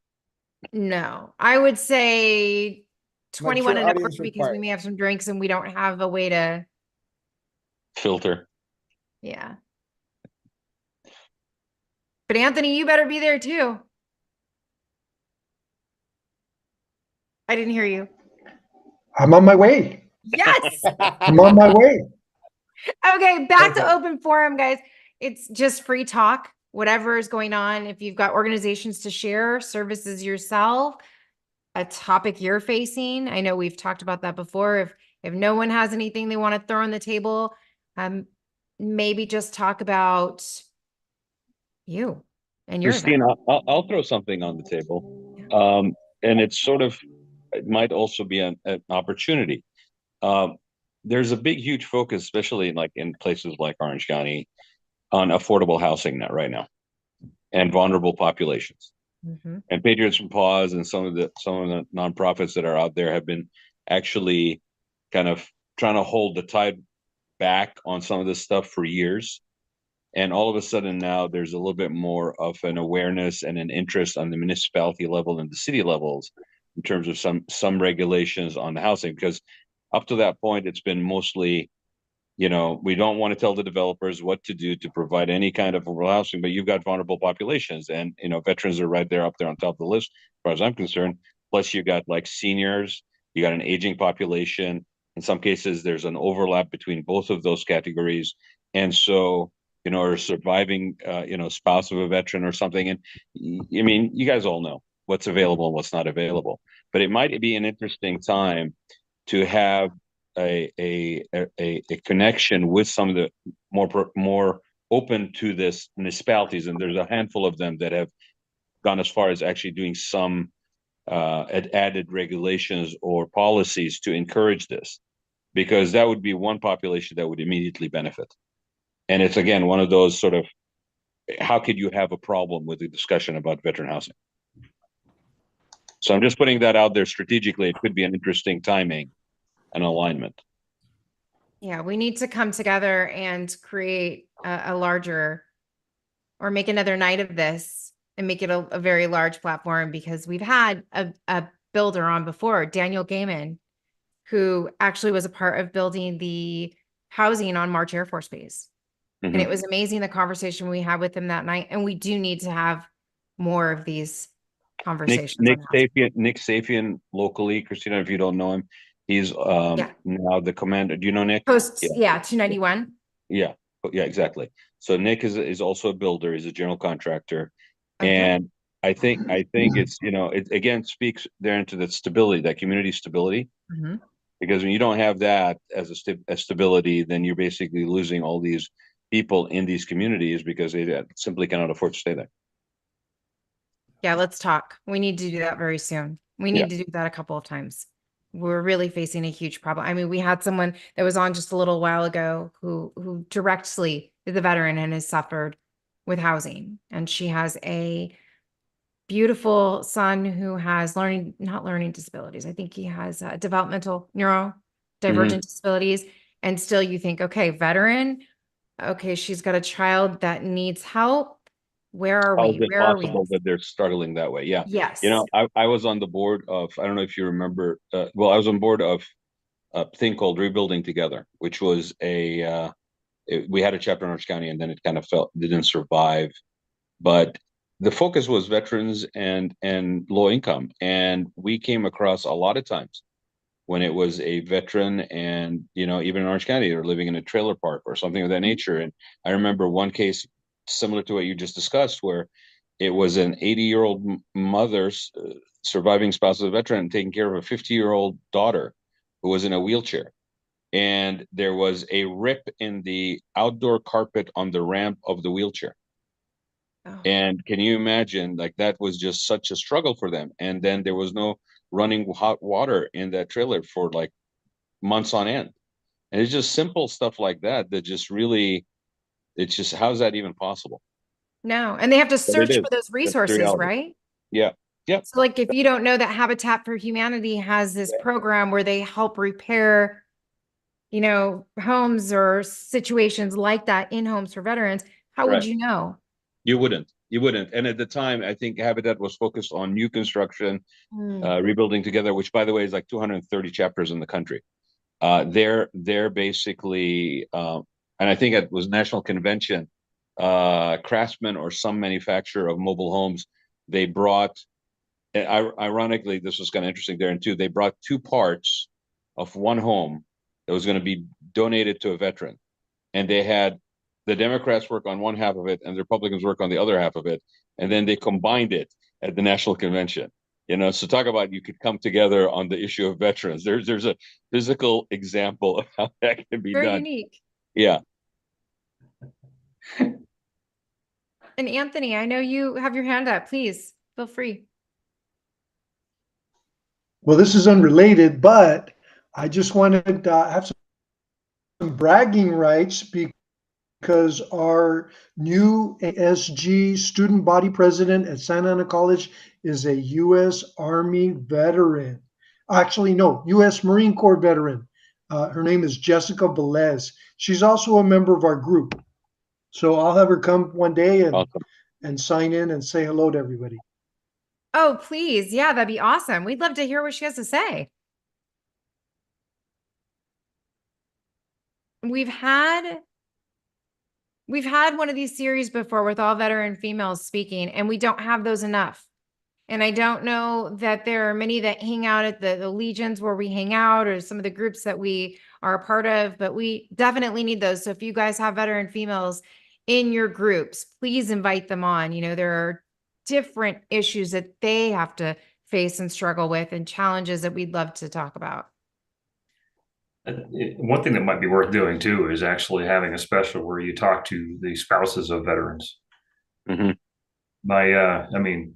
No, I would say 21 and over, because we may have some drinks and we don't have a way to filter. Yeah. But Anthony, you better be there too. I didn't hear you. I'm on my way. Yes. I'm on my way. Okay, back to open forum, guys. It's just free talk, whatever is going on. If you've got organizations to share, services yourself, a topic you're facing. I know we've talked about that before. If no one has anything they want to throw on the table, maybe just talk about you and your Christine, I'll throw something on the table. And it might also be an opportunity. There's a huge focus, especially in places like Orange County, on affordable housing right now and vulnerable populations. Mm-hmm. And Patriots in Pause and some of the nonprofits that are out there have been actually kind of trying to hold the tide back on some of this stuff for years. And all of a sudden now there's a little bit more of an awareness and an interest on the municipality level and the city levels in terms of some regulations on the housing, because up to that point, it's been mostly, we don't want to tell the developers what to do to provide any kind of rural housing, but you've got vulnerable populations, and veterans are right there up there on top of the list, as far as I'm concerned. Plus, you got seniors, you got an aging population. In some cases, there's an overlap between both of those categories, and so or a surviving spouse of a veteran or something. And I mean, you guys all know what's available and what's not available, but it might be an interesting time to have a connection with some of the more open to this municipalities, and there's a handful of them that have gone as far as actually doing some added regulations or policies to encourage this, because that would be one population that would immediately benefit. And it's, again, one of those sort of, how could you have a problem with the discussion about veteran housing? So I'm just putting that out there strategically. It could be an interesting timing and alignment. Yeah, we need to come together and create a larger, or make another night of this and make it a very large platform, because we've had a builder on before, Daniel Gaiman, who actually was a part of building the housing on March Air Force Base. And it was amazing, the conversation we had with him that night. And we do need to have more of these conversations. Nick Safian locally, Christina, if you don't know him, he's now the commander. Do you know Nick? Post, 291. Yeah, exactly. So Nick is also a builder. He's a general contractor. Okay. And I think it's, it again speaks there into the stability, that community stability. Because when you don't have that as a stability, then you're basically losing all these people in these communities because they simply cannot afford to stay there. Yeah, let's talk. We need to do that very soon. We need to do that a couple of times. We're really facing a huge problem. I mean, we had someone that was on just a little while ago who directly is a veteran and has suffered with housing. And she has a beautiful son who has not learning disabilities. I think he has developmental neurodivergent disabilities. And still you think, okay, veteran, okay, she's got a child that needs help. Where are How we? is it possible that they're struggling that way? Yeah. Yes. I was on the board of, I don't know if you remember, I was on board of a thing called Rebuilding Together, which was we had a chapter in Orange County, and then it kind of didn't survive. But the focus was veterans and low income. And we came across a lot of times when it was a veteran and, even in Orange County, they're living in a trailer park or something of that nature. And I remember one case similar to what you just discussed, where it was an 80-year-old mother's surviving spouse of a veteran taking care of a 50-year-old daughter who was in a wheelchair. And there was a rip in the outdoor carpet on the ramp of the wheelchair. Oh. And can you imagine, like, that was just such a struggle for them. And then there was no running hot water in that trailer for like months on end. And it's just simple stuff like that just really, it's just, how's that even possible? No. And they have to search for those resources, right? Yeah. Yeah. So like, if you don't know that Habitat for Humanity has this program where they help repair, homes or situations like that in homes for veterans, how would you know? You wouldn't. And at the time, I think Habitat was focused on new construction, Rebuilding Together, which, by the way, is like 230 chapters in the country. They're basically, and I think it was National Convention, Craftsman or some manufacturer of mobile homes, they brought, ironically, this was kind of interesting there too, they brought two parts of one home that was going to be donated to a veteran. And they had the Democrats work on one half of it and the Republicans work on the other half of it. And then they combined it at the National Convention. So talk about, you could come together on the issue of veterans. There's a physical example of how that can be done. Very unique. Yeah. And Anthony, I know you have your hand up. Please feel free. Well, this is unrelated, but I just wanted to have some bragging rights because our new ASG student body president at Santa Ana College is a U.S. Army veteran. Actually, no, U.S. Marine Corps veteran. Her name is Jessica Velez. She's also a member of our group. So I'll have her come one day and sign in and say hello to everybody. Oh, please. Yeah, that'd be awesome. We'd love to hear what she has to say. We've had one of these series before with all veteran females speaking, and we don't have those enough. And I don't know that there are many that hang out at the legions where we hang out, or some of the groups that we are a part of, but we definitely need those. So if you guys have veteran females in your groups, please invite them on. There are different issues that they have to face and struggle with, and challenges that we'd love to talk about. One thing that might be worth doing too is actually having a special where you talk to the spouses of veterans. Mhm. I mean,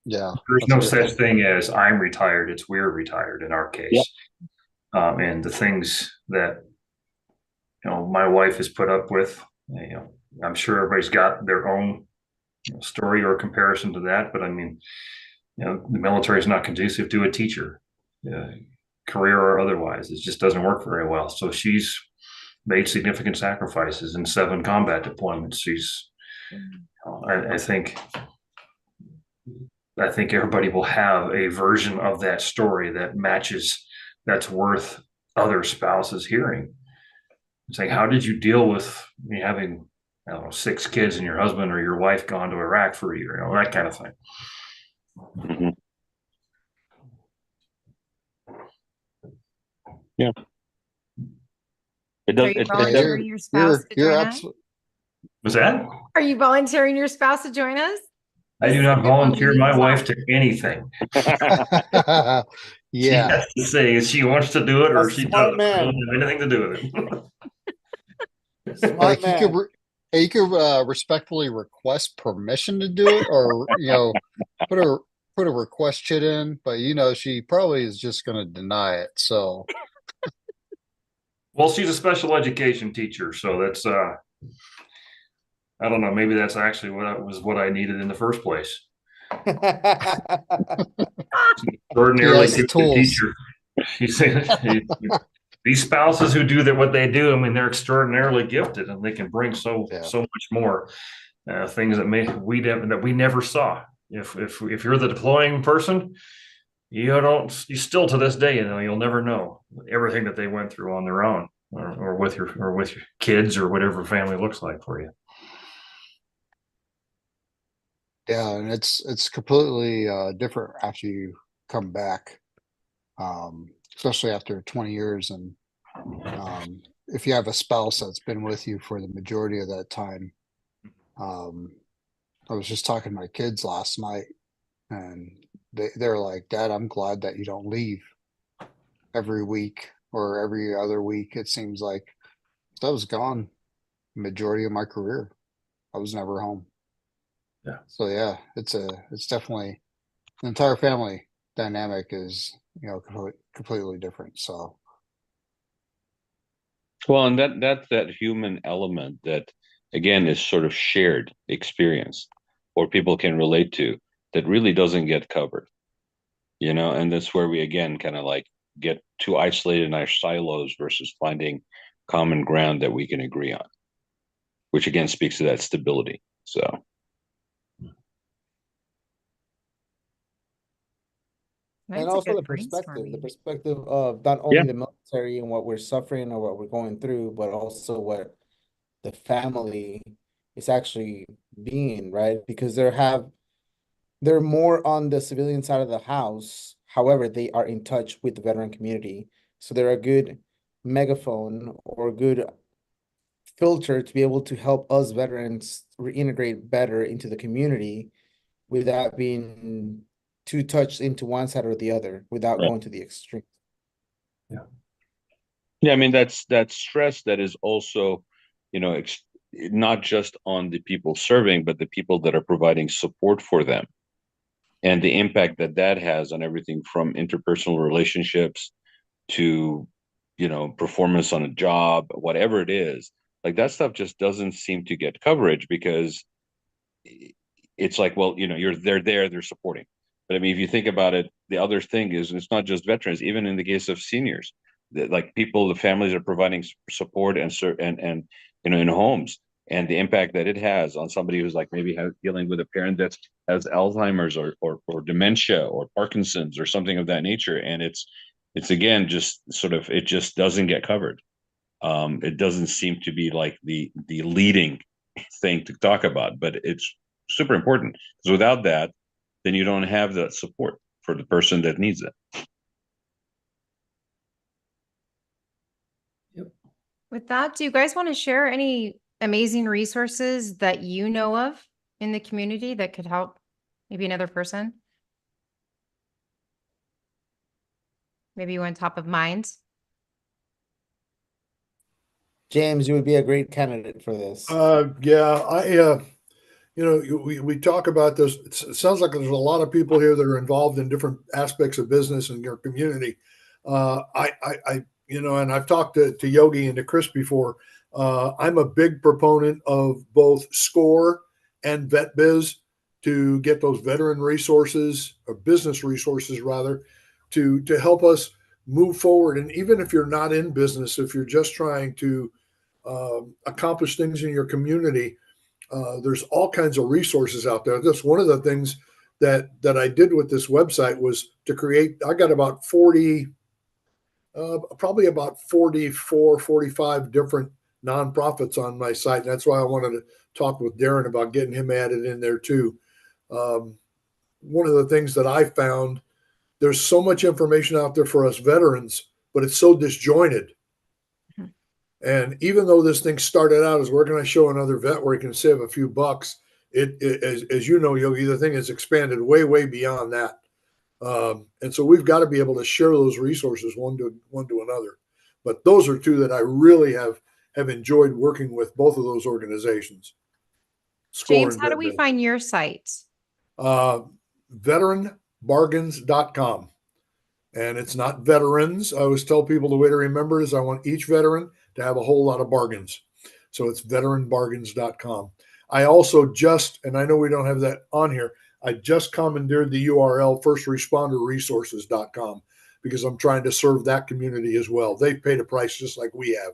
Yeah, there's that's a no good such one. thing as I'm retired. It's we're retired in our Yep. case. And the things that, my wife has put up with, I'm sure everybody's got their own story or comparison to that. But I mean, the military is not conducive to a teacher, career or otherwise. It just doesn't work very well. So she's made significant sacrifices in 7 combat deployments. I think everybody will have a version of that story that matches, that's worth other spouses hearing. Saying, how did you deal with me having, I don't know, 6 kids and your husband or your wife gone to Iraq for a year, that kind of thing. Mhm. Yeah. It Are does. you It does. volunteering your spouse to join us? Was that? Are you volunteering your spouse to join us? I do not volunteer my wife to anything. She Yeah, has to say if she wants to do it or A she smart doesn't. I don't man. have anything to do with it. Smart like you could man. you could respectfully request permission to do it, or put a request chit in, but she probably is just going to deny it. So Well, she's a special education teacher, so that's I don't know, maybe that's actually what I needed in the first place. he Extraordinarily has the gifted tools. teacher. She said these spouses who do what they do, I mean, they're extraordinarily gifted and they can bring so Yeah. much more things that we never saw. If you're the deploying person, you still to this day, you'll never know everything that they went through on their own or with your kids or whatever family looks like for you. Yeah, and it's completely different after you come back, especially after 20 years. And if you have a spouse that's been with you for the majority of that time, I was just talking to my kids last night, and they're like, "Dad, I'm glad that you don't leave every week or every other week." It seems like I was gone the majority of my career. I was never home. Yeah. So yeah, it's definitely the entire family dynamic is completely different. So Well, and that's that human element that again is sort of shared experience or people can relate to that really doesn't get covered, and that's where we again kind of like get too isolated in our silos versus finding common ground that we can agree on, which again speaks to that stability. So And That's a also good the perspective brainstorming. of not only Yeah. the military and what we're suffering or what we're going through, but also what the family is actually being, right? Because they're more on the civilian side of the house. However, they are in touch with the veteran community. So they're a good megaphone or a good filter to be able to help us veterans reintegrate better into the community without being too touched into one side or the other, without Right. going to the extreme. Yeah, I mean that's that stress that is also, not just on the people serving, but the people that are providing support for them, and the impact that that has on everything from interpersonal relationships to, performance on a job, whatever it is. Like that stuff just doesn't seem to get coverage because it's like, well, they're supporting. But I mean, if you think about it, the other thing is it's not just veterans, even in the case of seniors, like people, the families are providing support and in homes, and the impact that it has on somebody who's like maybe dealing with a parent that has Alzheimer's or dementia or Parkinson's or something of that nature. And it's again just sort of, it just doesn't get covered. It doesn't seem to be like the leading thing to talk about, but it's super important because without that, then you don't have that support for the person that needs it. With that, do you guys want to share any amazing resources that you know of in the community that could help maybe another person? Maybe one top of mind. James, you would be a great candidate for this. Yeah, we talk about this. It sounds like there's a lot of people here that are involved in different aspects of business in your community. And I've talked to Yogi and to Chris before. I'm a big proponent of both SCORE and VetBiz to get those veteran resources, or business resources rather, to help us move forward. And even if you're not in business, if you're just trying to accomplish things in your community, there's all kinds of resources out there. That's one of the things that I did with this website was to create. I got about 40, probably about 44, 45 different nonprofits on my site. And that's why I wanted to talk with Darren about getting him added in there too. One of the things that I found, there's so much information out there for us veterans, but it's so disjointed. And even though this thing started out as where can I show another vet where he can save a few bucks, as you know, Yogi, the thing has expanded way, way beyond that. And so we've got to be able to share those resources one to another. But those are two that I really have enjoyed working with, both of those organizations. James, how do we find your site? VeteranBargains.com. And it's not veterans. I always tell people the way to remember is I want each veteran to have a whole lot of bargains. So it's VeteranBargains.com. I also and I know we don't have that on here, I just commandeered the URL FirstResponderResources.com because I'm trying to serve that community as well. They've paid a price just like we have.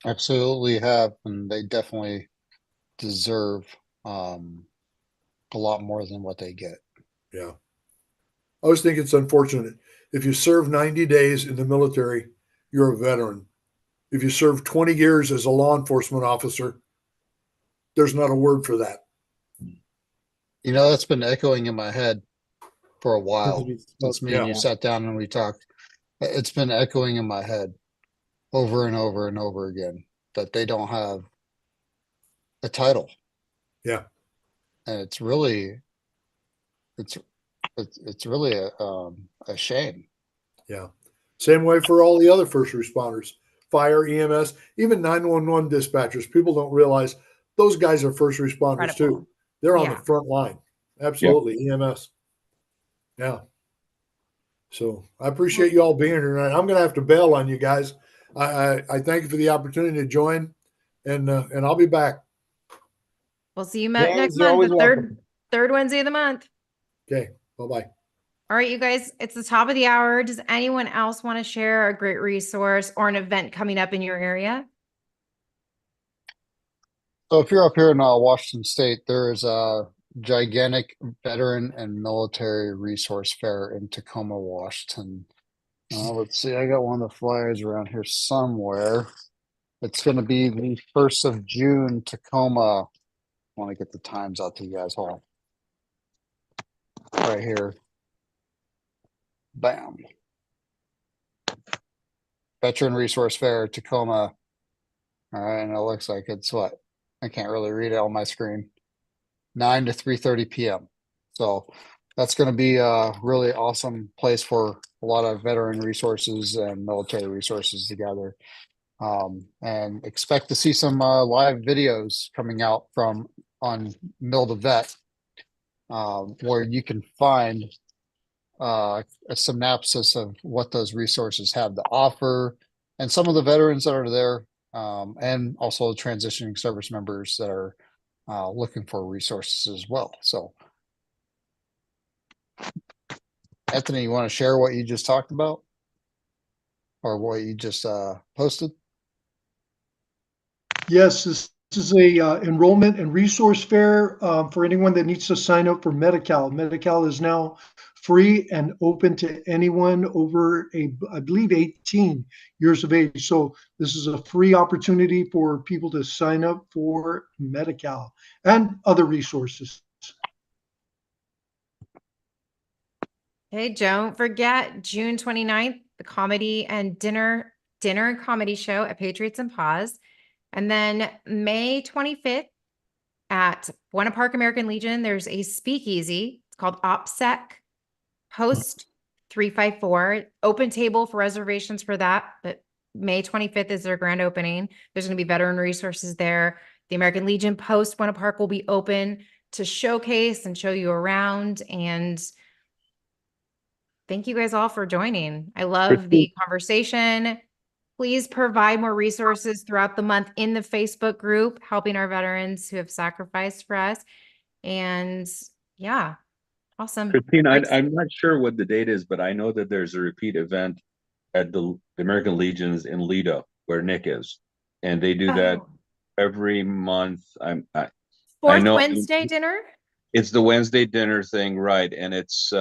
Absolutely have, and they definitely deserve a lot more than what they get. Yeah. I always think it's unfortunate. If you serve 90 days in the military, you're a veteran. If you serve 20 years as a law enforcement officer, there's not a word for that. You know, that's been echoing in my head for a while since me and you sat down and we talked. It's been echoing in my head over and over and over again that they don't have a title. Yeah. And it's really a shame. Yeah. Same way for all the other first responders, fire, EMS, even 911 dispatchers. People don't realize those guys are first responders too. They're on the front line. Absolutely. Yep. EMS. Yeah. So I appreciate you all being here tonight. I'm going to have to bail on you guys. I thank you for the opportunity to join, and I'll be back. We'll see you next month, the third Wednesday of the month. Okay. Bye-bye. All right, you guys, it's the top of the hour. Does anyone else want to share a great resource or an event coming up in your area? So if you're up here in Washington State, there is a gigantic veteran and military resource fair in Tacoma, Washington. Let's see, I got one of the flyers around here somewhere. It's going to be the 1st of June, Tacoma. I want to get the times out to you guys. Hold on. Right here. Bam. Veteran Resource Fair, Tacoma. All right, and it looks like it's what? I can't really read it on my screen. 9 to 3:30 p.m. So that's going to be a really awesome place for a lot of veteran resources and military resources together. And expect to see some live videos coming out on Mil to Vet, where you can find a synopsis of what those resources have to offer, and some of the veterans that are there, and also transitioning service members that are looking for resources as well. So, Anthony, you want to share what you just talked about, or what you just posted? Yes, this is a enrollment and resource fair for anyone that needs to sign up for Medi-Cal. Medi-Cal is now free and open to anyone over I believe 18 years of age. So this is a free opportunity for people to sign up for Medi-Cal and other resources. Hey, don't forget June 29th, the comedy and dinner and comedy show at Patriots and Paws. And then May 25th at Buena Park American Legion, there's a speakeasy. It's called OPSEC Post 354. Open table for reservations for that, but May 25th is their grand opening. There's going to be veteran resources there. The American Legion Post Winter Park will be open to showcase and show you around. And thank you guys all for joining. I love the conversation. Please provide more resources throughout the month in the Facebook group, helping our veterans who have sacrificed for us. And yeah, awesome. Christine, I'm not sure what the date is, but I know that there's a repeat event at the American Legions in Lido, where Nick is, and they do that every month. Fourth Wednesday dinner? It's the Wednesday dinner thing, right? And it's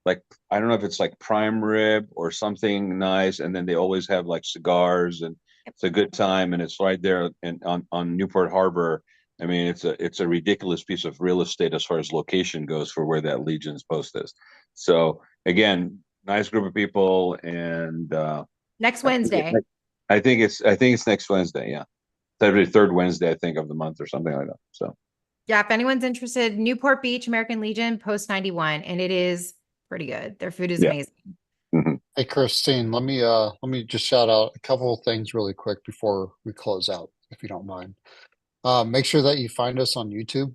like, I don't know if it's like prime rib or something nice, and then they always have like cigars, and it's a good time, and it's right there on Newport Harbor. I mean, it's a ridiculous piece of real estate as far as location goes for where that Legion's post is. So again, nice group of people, and next Wednesday. I think it's next Wednesday. Yeah, every third Wednesday, I think, of the month or something like that. So yeah, if anyone's interested, Newport Beach, American Legion, Post 91, and it is pretty good. Their food is amazing. Mm-hmm. Hey, Christine, let me just shout out a couple of things really quick before we close out, if you don't mind. Make sure that you find us on YouTube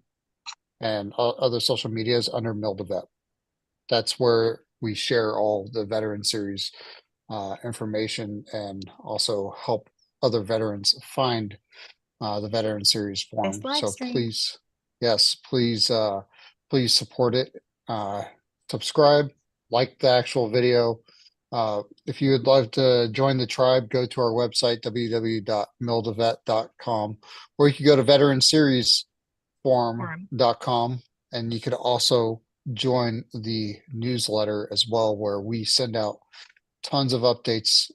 and other social medias under MilDevet. That's where we share all the veteran series information and also help other veterans find the veteran series forum. So please, please support it. Subscribe, like the actual video. If you would love to join the tribe, go to our website, www.mildevet.com, or you can go to veteranseriesforum.com, and you could also join the newsletter as well, where we send out tons of updates.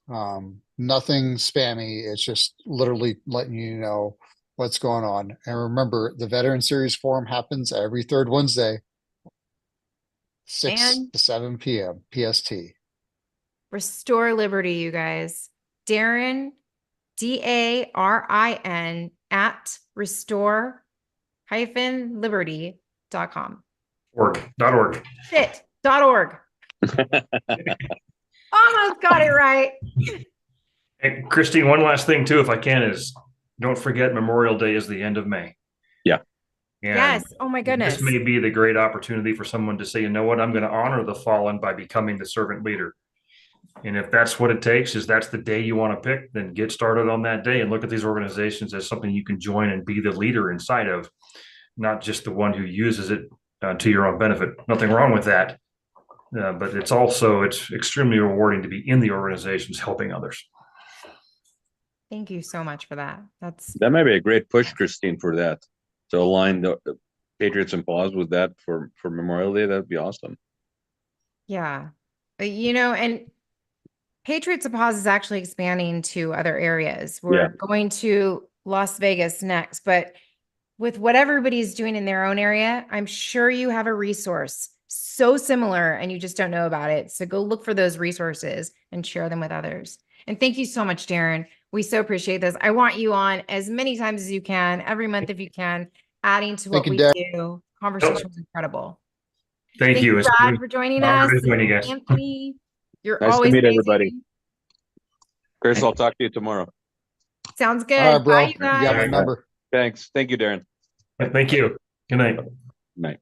Nothing spammy. It's just literally letting you know what's going on. And remember, the Veteran Series Forum happens every third Wednesday, 6 to 7 p.m. PST. Restore Liberty, you guys. Darren, DARIN at restore-liberty.com. .org. .org. Almost got it right. Hey, Christine, one last thing too, if I can, is don't forget Memorial Day is the end of May. Yeah. And yes. Oh my goodness. This may be the great opportunity for someone to say, you know what, I'm going to honor the fallen by becoming the servant leader. And if that's what it takes, is that's the day you want to pick, then get started on that day and look at these organizations as something you can join and be the leader inside of, not just the one who uses it to your own benefit. Nothing wrong with that. But it's extremely rewarding to be in the organizations helping others. Thank you so much for that. That might be a great push, Christine, for that, to align the Patriots and Paws with that for Memorial Day. That'd be awesome. Yeah. And Patriots and Paws is actually expanding to other areas. We're going to Las Vegas next, but with what everybody's doing in their own area, I'm sure you have a resource so similar and you just don't know about it. So go look for those resources and share them with others. And thank you so much, Darren. We so appreciate this. I want you on as many times as you can, every month if you can, adding to what we do. Conversation was incredible. Thank you, Brad, for joining us. Anthony, you're nice always to meet amazing. everybody. Chris, I'll talk to you tomorrow. Sounds good. All right, bro. Bye, you guys. You got my number. Thanks. Thank you, Darren. Thank you. Good night. Night.